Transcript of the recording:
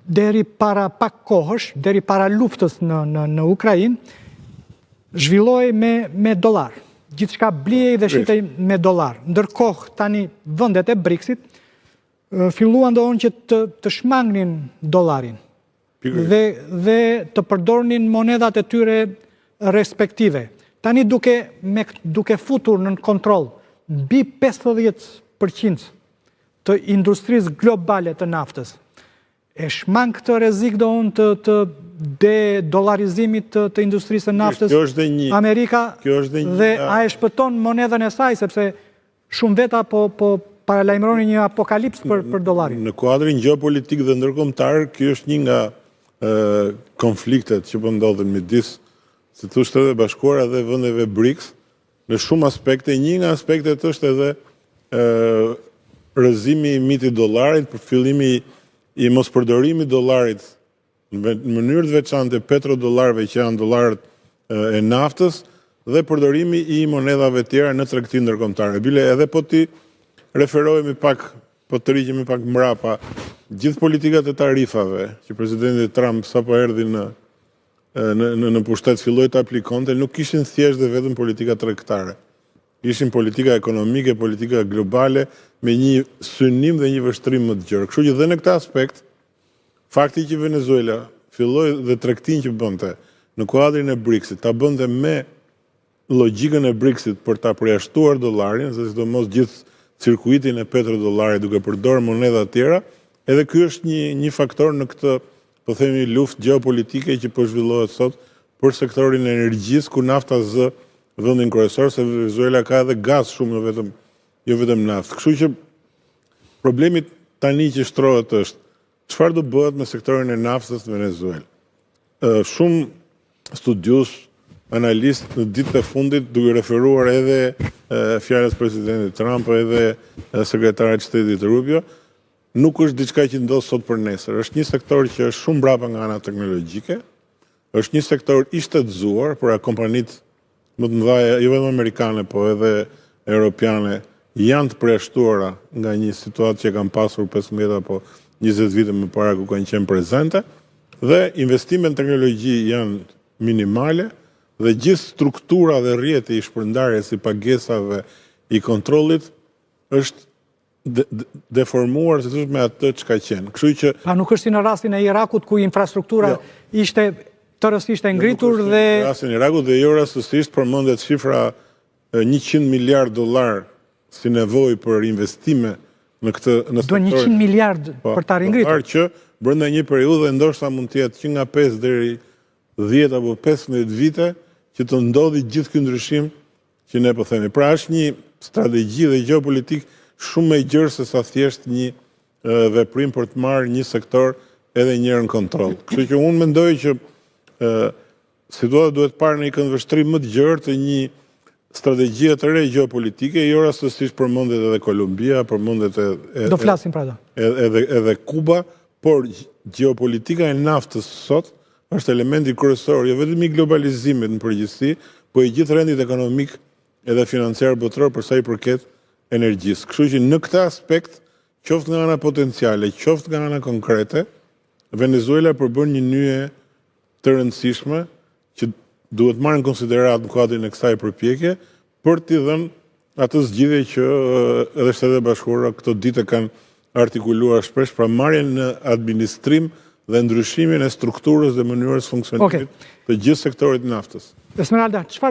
deri para pak kohësh, deri para luftës në Ukrainë, zhvilloi me dollar. Gjithçka bliej dhe shitej me dollar. Ndërkohë tani vendet e BRICS-it filluan që të shmangnin dollarin dhe të përdornin monedat e tyre respektive. Tani duke futur në kontroll mbi 50% të industrisë globale të naftës, e shmang këtë rrezik të de-dollarizimit të industrisë së naftës Amerika dhe a e shpëton monedhën e saj, sepse shumë veta po paralajmëroni një apokalips për dollarin. Në kuadrin gjeopolitik dhe ndërkombëtar, ky është një nga konfliktet që po ndodhin midis, si thoshte edhe Bashkuara dhe vendeve BRICS, në shumë aspekte. Një nga aspektet është edhe rrëzimi i mitit dollarit, për fillimi i mos përdorimit dollarit në mënyrë të veçantë petrodollarëve që janë dollarët e naftës dhe përdorimi i monedhave tjera në tregti ndërkombëtare. Bile edhe po ti referohemi pak, po të riqemi pak mrapa, gjithë politikat e tarifave që presidenti Trump sapo erdhi në pushtet filloi të aplikonte, nuk ishin thjesht dhe vetëm politika tregtare. Ishin politika ekonomike, politika globale, me një synim dhe një vështrim më të gjerë. Kështu që dhe në këtë aspekt, fakti që Venezuela filloi dhe tregtin që bënte në kuadrin e BRICS-it, ta bënte me logjikën e BRICS-it për ta përjashtuar dollarin, se sidomos gjithë cirkuitin e petrodollarit duke përdorur monedha të tjera, edhe ky është një faktor në këtë, po themi, luftë gjeopolitike që po zhvillohet sot për sektorin e energjisë, ku nafta zë vendin kryesor, se Venezuela ka edhe gaz shumë, jo vetëm naftë. Kështu që problemi tani që shtrohet është çfarë do bëhet me sektorin e naftës në Venezuelë. Shumë studius, analistë në ditët e fundit, duke referuar edhe fjalës presidentit Trump, edhe sekretarit shtetit Rubio, nuk është diçka që ndodh sot për nesër. Është një sektor që është shumë brapa nga ana teknologjike, është një sektor i shtetëzuar për kompanitë më të mëdha, jo vetëm amerikane, po edhe europiane, janë të përjashtuara nga një situatë që kanë pasur 15 apo 20 vite më para ku kanë qenë prezente, dhe investimet në teknologji janë minimale, dhe gjithë struktura dhe rrjeti i shpërndarjes i pagesave i kontrollit është deformuar si thosh me atë çka qenë. Kështu që pa nuk është si në rastin e Irakut ku infrastruktura ishte tërësisht e ngritur dhe në rastin e Irakut dhe jo rastësisht përmendet shifra $100 miliard si nevojë për investime në këtë në sektorin. Do 100 miliard për ta ringritur. Që brenda një periudhe ndoshta mund të jetë që nga 5 deri 10 apo 15 vite që të ndodhi gjithë ky ndryshim që ne po themi. Pra është një strategji dhe gjeopolitik shumë më e gjerë se sa thjesht një veprim për të marrë një sektor edhe njëherë në kontroll. Kështu që unë mendoj që situata duhet parë në një këndvështrim më të gjerë të një strategjie të re gjeopolitike, jo rastësisht përmendet edhe Kolumbia, përmendet do flasim pra do. Edhe Kuba, por gjeopolitika e naftës sot është elementi kryesor jo vetëm i globalizimit në përgjithësi, po i gjithë rendit ekonomik edhe financiar botëror për sa i përket energjisë. Kështu që në këtë aspekt, qoftë nga ana potenciale, qoftë nga ana konkrete, Venezuela përbën një nyje të rëndësishme që duhet marrë në konsiderat në kuadrin e kësaj përpjekje për t'i dhënë atë zgjidhje që edhe Shtetet Bashkuara këto ditë kanë artikuluar shpesh, pra marrjen në administrim dhe ndryshimin e strukturës dhe mënyrës funksionimit të gjithë sektorit naftës. Esmeralda, çfarë